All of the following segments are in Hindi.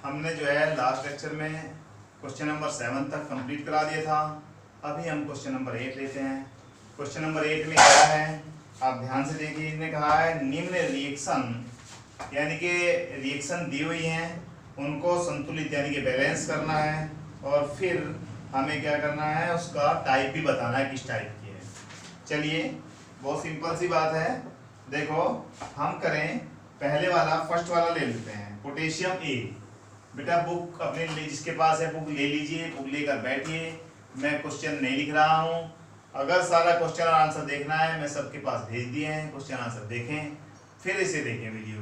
हमने जो है लास्ट लेक्चर में क्वेश्चन नंबर 7 तक कंप्लीट करा दिया था। अभी हम क्वेश्चन नंबर 8 लेते हैं। क्वेश्चन नंबर 8 में क्या है, आप ध्यान से देखिए। इन्होंने कहा है निम्न रिएक्शन, यानी कि रिएक्शन दी हुई हैं, उनको संतुलित यानी कि बैलेंस करना है, और फिर हमें क्या करना है, उसका टाइप भी बताना है किस टाइप की है। चलिए, बहुत सिंपल सी बात है। देखो, हम करें पहले वाला, फर्स्ट वाला ले लेते हैं, पोटेशियम ए। बेटा बुक अपने जिसके पास है बुक ले लीजिए, बुक लेकर बैठिए। मैं क्वेश्चन नहीं लिख रहा हूँ। अगर सारा क्वेश्चन और आंसर देखना है, मैं सबके पास भेज दिए हैं, क्वेश्चन आंसर देखें, फिर इसे देखें वीडियो।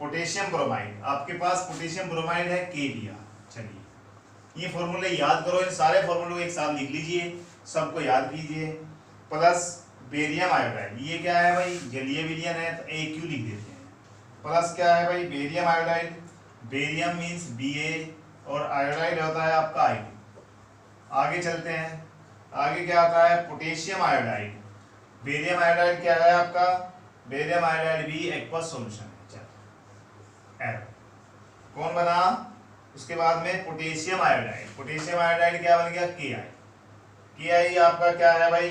पोटेशियम ब्रोमाइड, आपके पास पोटेशियम ब्रोमाइड है के लिया। चलिए, ये फॉर्मूले याद करो, इन सारे फॉर्मूलों को एक साथ लिख लीजिए, सबको याद कीजिए। प्लस बेरियम आयोडाइड, ये क्या है भाई, जलीय विलयन है तो ए क्यू लिख देते हैं। प्लस क्या है भाई, barium iodide, barium means Ba और आयोडाइड होता है आपका I। आगे चलते हैं, आगे क्या आता है, पोटेशियम आयोडाइड। बेरियम आयोडाइड क्या है आपका, बेरियम आयोडाइड भी एक्वस सॉल्यूशन है। चलो एरो कौन बना, उसके बाद में पोटेशियम आयोडाइड। पोटेशियम आयोडाइड क्या बन गया, के आई आपका क्या है भाई,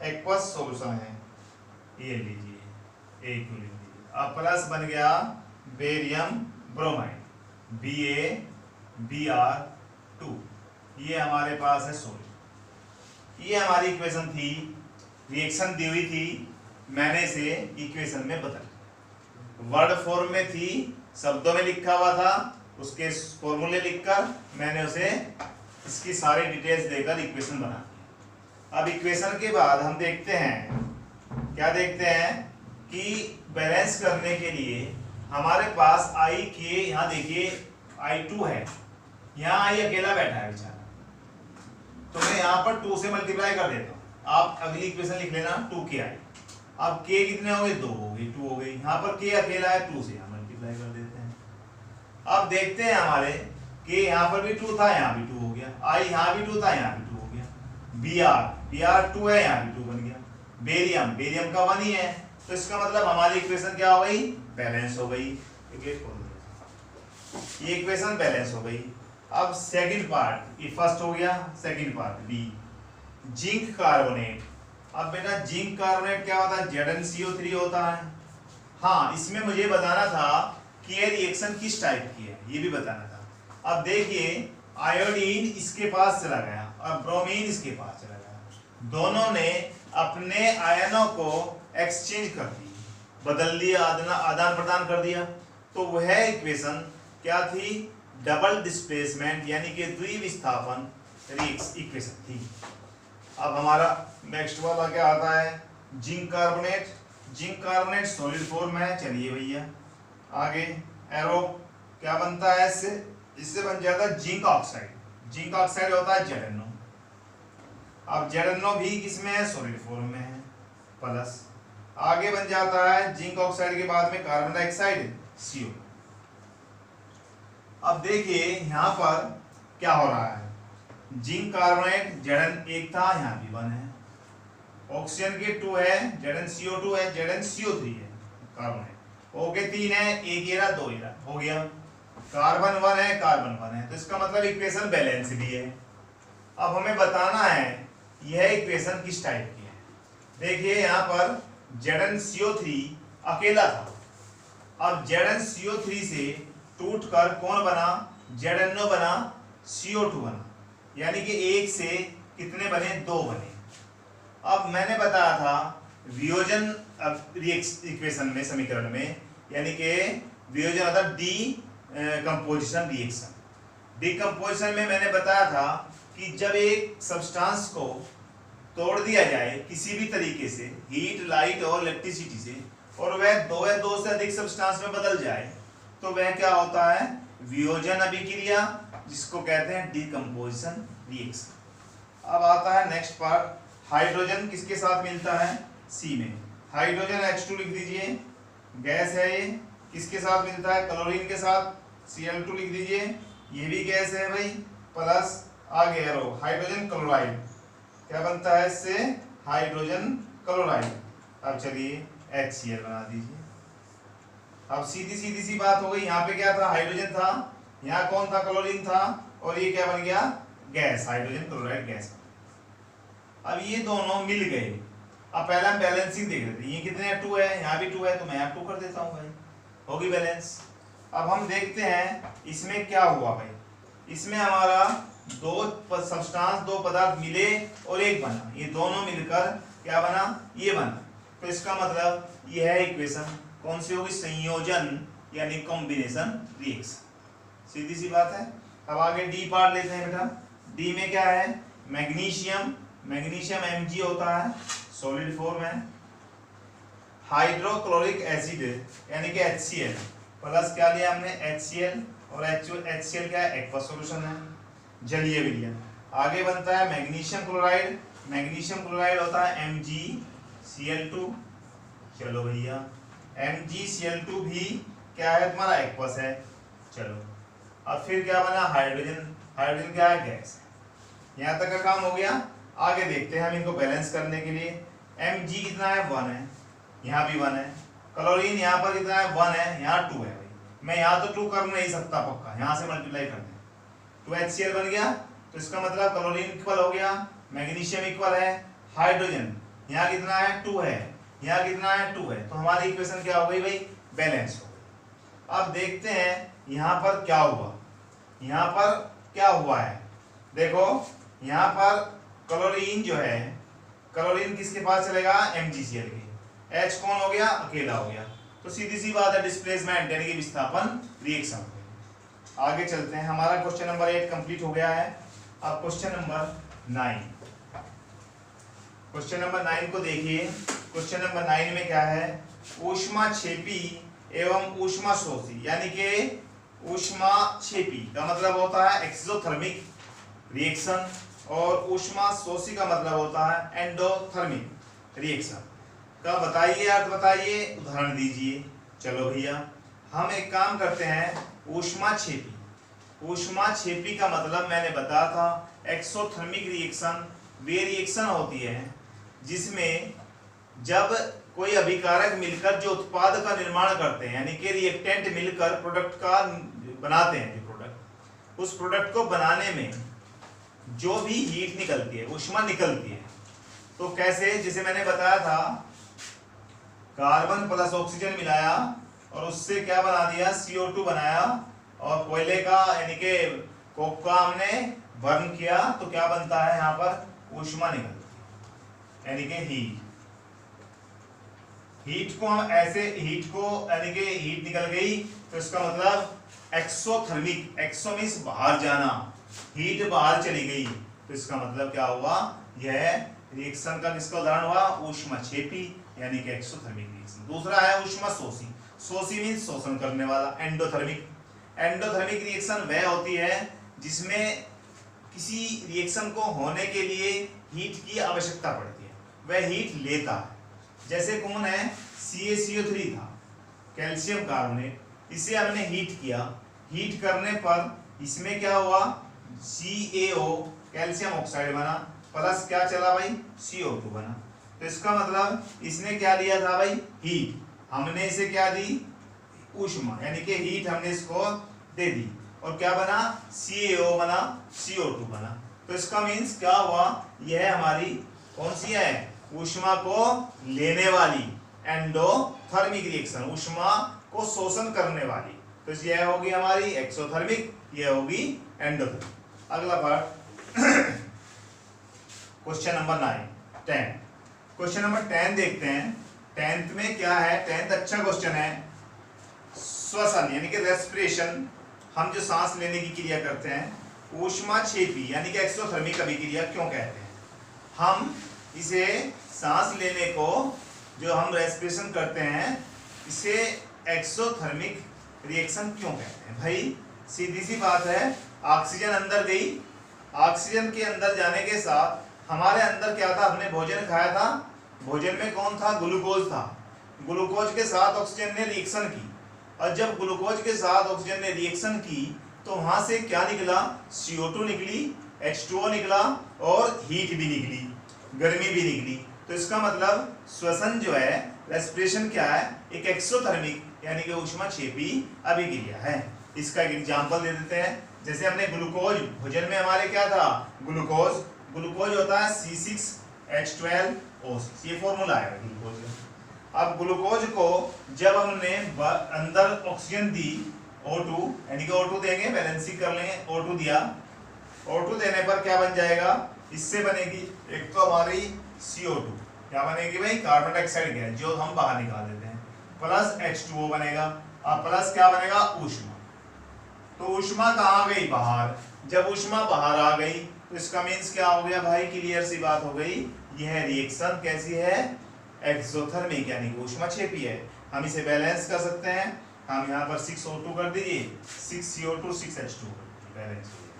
एक्वस सॉल्यूशन है, ये लीजिए, एक लिख लीजिए। अब प्लस बन गया बेरियम ब्रोमाइड, BaBr2, ये हमारे पास है सोल्यूशन। ये हमारी इक्वेशन थी, रिएक्शन दी हुई थी, मैंने इसे इक्वेशन में बदल, वर्ड फॉर्म में थी, शब्दों में लिखा हुआ था, उसके फॉर्मूले लिखकर मैंने उसे इसकी सारी डिटेल्स देकर इक्वेशन बना दी। अब इक्वेशन के बाद हम देखते हैं, क्या देखते हैं कि बैलेंस करने के लिए हमारे पास I के, यहाँ देखिए I2 है, यहाँ I अकेला बैठा है बेचारा, तो मैं यहाँ पर 2 से मल्टीप्लाई कर देता हूँ। आप अगली इक्वेशन लिख लेना 2KI। अब K कितने हो गए, 2 हो गई, 2 हो गई। यहाँ पर K अकेला है, 2 से यहाँ मल्टीप्लाई कर देते हैं। अब देखते हैं हमारे K यहाँ पर भी 2 था, यहाँ भी 2 हो गया, I यहाँ भी 2 था, यहाँ भी 2 हो गया, Br 2 है, यहाँ भी 2 बन गया। बेरियम का 1 ही है, तो इसका मतलब हमारी इक्वेशन क्या हो गई, बैलेंस हो गई। ये इक्वेशन बैलेंस हो गई। अब सेकंड पार्ट, ये फर्स्ट हो गया, second part B, zinc carbonate. अब बेटा जिंक कार्बोनेट क्या होता है, ZnCO3 होता है। हाँ, इसमें मुझे बताना था कि ये रिएक्शन किस टाइप की है, ये भी बताना था। अब देखिए, आयोडीन इसके पास चला गया और ब्रोमीन इसके पास चला गया, दोनों ने अपने आयनों को एक्सचेंज कर दी, बदल दिया, आदान प्रदान कर दिया। तो वह इक्वेशन क्या थी, डबल डिस्प्लेसमेंट यानी कि द्विविस्थापन इक्वेशन थी। अब हमारा नेक्स्ट वाला क्या आता है, zinc carbonate. Zinc carbonate solid form है। चलिए भैया आगे, एरो क्या बनता है इससे बन जाता है जिंक ऑक्साइड। जिंक ऑक्साइड होता है ZnO। अब ZnO भी किसमें है, सॉलिड फॉर्म में है। प्लस आगे बन जाता है जिंक ऑक्साइड के बाद में कार्बन डाइऑक्साइड CO। अब देखिए यहाँ पर क्या हो रहा है, जिंक कार्बोनेट Zn एक था, यहाँ भी 1 है, ऑक्सीजन के 2 है, ZnCO2 है, ZnCO3 है, कार्बोनेट ओके 3 है, एक एरा 2 एरा हो गया, कार्बन 1 है, कार्बन 1 है, तो इसका मतलब इक्वेशन बैलेंस भी है। अब हमें बताना है यह इक्वेशन किस टाइप की है। देखिए यहाँ पर ZnCO3 अकेला था, अब ZnCO3 से टूटकर कौन बना, ZnO बना, CO2 बना, यानी कि एक से कितने बने, 2 बने। अब मैंने बताया था वियोजन इक्वेशन में, समीकरण में, यानी कि वियोजन मतलब डीकंपोजिशन रिएक्शन। डीकंपोजिशन में मैंने बताया था कि जब एक सब्सटेंस को तोड़ दिया जाए किसी भी तरीके से, हीट, लाइट और इलेक्ट्रिसिटी से, और वह 2 या 2 से अधिक सब्सटेंस में बदल जाए, तो वह क्या होता है, वियोजन अभिक्रिया, जिसको कहते हैं डीकंपोजिशन रिएक्शन। अब आता है नेक्स्ट पार्ट, हाइड्रोजन किसके साथ मिलता है, C में, हाइड्रोजन H2 लिख दीजिए, गैस है ये, किसके साथ मिलता है, क्लोरीन के साथ, Cl2 लिख दीजिए, ये भी गैस है भाई। प्लस आगे एरो, हाइड्रोजन क्लोराइड, क्या बनता है इससे, हाइड्रोजन क्लोराइड। अब चलिए HCl बना दीजिए। अब सीधी सी बात हो गई, यहाँ पे क्या था, हाइड्रोजन था, यहाँ कौन था, क्लोरीन था, और ये क्या बन गया, गैस, हाइड्रोजन क्लोराइड गैस। अब ये दोनों मिल गए। अब पहले हम बैलेंसिंग देख रहे थे, ये कितने 2 है, यहाँ भी 2 है, तो मैं यहाँ 2 कर देता हूँ भाई, होगी बैलेंस। अब हम देखते हैं इसमें क्या हुआ भाई, इसमें हमारा दो सब्सटेंस, दो पदार्थ मिले और एक बना, ये दोनों मिलकर क्या बना, ये बना। तो इसका मतलब ये है इक्वेशन, कौन सी होगी, संयोजन यानी कॉम्बिनेशन रिएक्शन, सीधी सी बात है। अब आगे डी पार्ट लेते हैं बेटा। डी में क्या है, मैग्नीशियम, मैग्नीशियम Mg होता है सॉलिड फॉर्म में, हाइड्रोक्लोरिक एसिड यानी कि HCl प्लस क्या लिया हमने, HCl, और HCl क्या है, एक्वा सॉल्यूशन है, जलीय विलयन। आगे बनता है मैग्नीशियम क्लोराइड, मैग्नीशियम क्लोराइड होता है MgCl2। चलो भैया MgCl2 भी क्या है तुम्हारा, एक्वस है। चलो अब फिर क्या बना, हाइड्रोजन, हाइड्रोजन क्या है, गैस। यहाँ तक का काम हो गया। आगे देखते हैं हम इनको बैलेंस करने के लिए। Mg कितना है, 1 है, यहाँ भी 1 है। क्लोरीन यहाँ पर कितना है, 1 है, यहाँ 2 है भाई। मैं यहाँ तो 2 कर नहीं सकता पक्का, यहाँ से मल्टीप्लाई कर दें, 2HCl बन गया। तो इसका मतलब क्लोरीन इक्वल हो गया, मैग्नीशियम इक्वल है, हाइड्रोजन यहाँ कितना है, 2 है, यहाँ कितना है, 2 है। तो हमारी इक्वेशन क्या हो गई भाई, बैलेंस हो गई। अब देखते हैं यहाँ पर क्या हुआ, यहाँ पर क्या हुआ है, देखो यहाँ पर क्लोरीन जो है, क्लोरीन किसके पास चलेगा, MgCl के, H कौन हो गया, अकेला हो गया। तो सीधी सी बात है, डिस्प्लेसमेंट यानी कि विस्थापन रिएक्शन। आगे चलते हैं, हमारा क्वेश्चन नंबर 8 कंप्लीट हो गया है। अब क्वेश्चन नंबर 9, क्वेश्चन नंबर 9 को देखिए। क्वेश्चन नंबर 9 में क्या है, ऊष्माक्षेपी एवं ऊष्माशोषी, यानी कि ऊष्माक्षेपी का मतलब होता है एक्सोथर्मिक रिएक्शन, और ऊष्माशोषी का मतलब होता है एंडोथर्मिक रिएक्शन का बताइए, अर्थ बताइए, उदाहरण दीजिए। चलो भैया हम एक काम करते हैं, ऊष्माक्षेपी, ऊष्माक्षेपी का मतलब मैंने बताया था एक्सोथर्मिक रिएक्शन वे रिएक्शन होती है जिसमें जब कोई अभिकारक मिलकर जो उत्पाद का निर्माण करते हैं, यानी कि रिएक्टेंट मिलकर प्रोडक्ट का बनाते हैं, जो प्रोडक्ट, उस प्रोडक्ट को बनाने में जो भी हीट निकलती है, ऊष्मा निकलती है। तो कैसे, जैसे मैंने बताया था, कार्बन प्लस ऑक्सीजन मिलाया और उससे क्या बना दिया, CO2 बनाया, और कोयले का यानी कि कोक का हमने बर्न किया, तो क्या बनता है, यहाँ पर ऊष्मा निकलती है, यानी कि हीट। हीट को हम ऐसे, हीट को यानी कि हीट निकल गई, तो इसका मतलब एक्सोथर्मिक, एक्सो मींस बाहर जाना, हीट बाहर चली गई, तो इसका मतलब क्या हुआ, यह रिएक्शन का किसका उदाहरण हुआ, ऊष्माक्षेपी यानी कि एक्सोथर्मिक रिएक्शन। दूसरा है ऊष्माशोषी, शोषी मींस शोषण करने वाला, एंडोथर्मिक। एंडोथर्मिक रिएक्शन वह होती है जिसमें किसी रिएक्शन को होने के लिए हीट की आवश्यकता पड़ती है, वह हीट लेता है। जैसे कौन है, CaCO3 था, कैल्शियम कार्बोनेट, इसे हमने हीट किया, हीट करने पर इसमें क्या हुआ, CaO कैल्शियम ऑक्साइड बना, प्लस क्या चला भाई, CO2 बना। तो इसका मतलब इसने क्या लिया था भाई, हीट, हमने इसे क्या दी, ऊष्मा, यानी कि हीट हमने इसको दे दी, और क्या बना, CaO बना, CO2 बना। तो इसका मीन्स क्या हुआ, यह हमारी कौन सी है, ऊष्मा को लेने वाली एंडोथर्मिक रिएक्शन, ऊष्मा को शोषण करने वाली। तो यह होगी हमारी एक्सोथर्मिक, यह होगी एंडोथर्मिक। अगला part question number 9, 10। Question number 10 देखते हैं। 10th में क्या है, 10th अच्छा क्वेश्चन है। श्वसन यानी कि रेस्पिरेशन, हम जो सांस लेने की क्रिया करते हैं, ऊष्माक्षेपी यानी कि एक्सोथर्मिक अभिक्रिया क्यों कहते हैं। हम इसे सांस लेने को जो हम रेस्पिरेशन करते हैं, इसे एक्सोथर्मिक रिएक्शन क्यों कहते हैं भाई। सीधी सी बात है, ऑक्सीजन अंदर गई, ऑक्सीजन के अंदर जाने के साथ हमारे अंदर क्या था, हमने भोजन खाया था, भोजन में कौन था, ग्लूकोज था, ग्लूकोज के साथ ऑक्सीजन ने रिएक्शन की, और जब ग्लूकोज के साथ ऑक्सीजन ने रिएक्शन की तो वहां से क्या निकला, CO2 निकली, H2O निकला, और हीट भी निकली, गर्मी भी निकली। तो इसका मतलब श्वसन जो है, रेस्पिरेशन क्या है, एक एक्सोथर्मिक यानी कि ऊष्माक्षेपी अभिक्रिया है। इसका एक एग्जांपल दे देते हैं। जैसे हमने ग्लूकोज, भोजन में हमारे क्या था, ग्लूकोज होता है C6H12O6, ये फॉर्मूला है ग्लूकोज का। अब ग्लूकोज को जब हमने अंदर ऑक्सीजन दी O2, यानी कि O2 देंगे, बैलेंसिंग कर लेंगे, O2 दिया, O2 देने पर क्या बन जाएगा, इससे बनेगी एक तो हमारी CO2, क्या बनेगी भाई, कार्बन डाइऑक्साइड गैस जो हम बाहर निकाल देते हैं, प्लस H2O बनेगा। अब प्लस क्या बनेगा, ऊष्मा। तो ऊष्मा कहाँ गई, बाहर। जब ऊष्मा बाहर आ गई तो इसका मीन्स क्या हो गया भाई, क्लियर सी बात हो गई, यह रिएक्शन कैसी है, एक्सोथर्मिक, यानी कि ऊष्माक्षेपी है। हम इसे बैलेंस कर सकते हैं, हम यहाँ पर 6O2 कर दीजिए, 6CO2 6H2 बैलेंस हो जाएगी।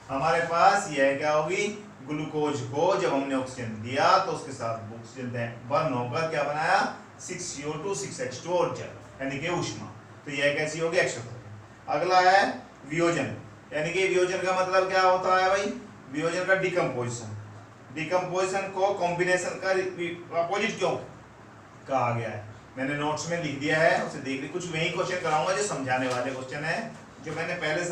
हमारे पास यह क्या होगी, ग्लूकोज को जब हमने ऑक्सीजन दिया तो उसके साथ ऑक्सीजन बर्न होकर क्या बनाया, 6CO2 6H2 और जल, यानी कि ऊष्मा। तो यह कैसी होगी, एक्सोथर्मिक। अगला है वियोजन, यानी कि वियोजन का मतलब क्या होता है भाई, वियोजन का डिकम्पोजिशन को कॉम्बिनेशन का अपोजिट क्यों कहा गया है, मैंने नोट्स में लिख दिया है, उसे देख ली। कुछ वही क्वेश्चन कराऊंगा जो समझाने वाले क्वेश्चन है, जो मैंने पहले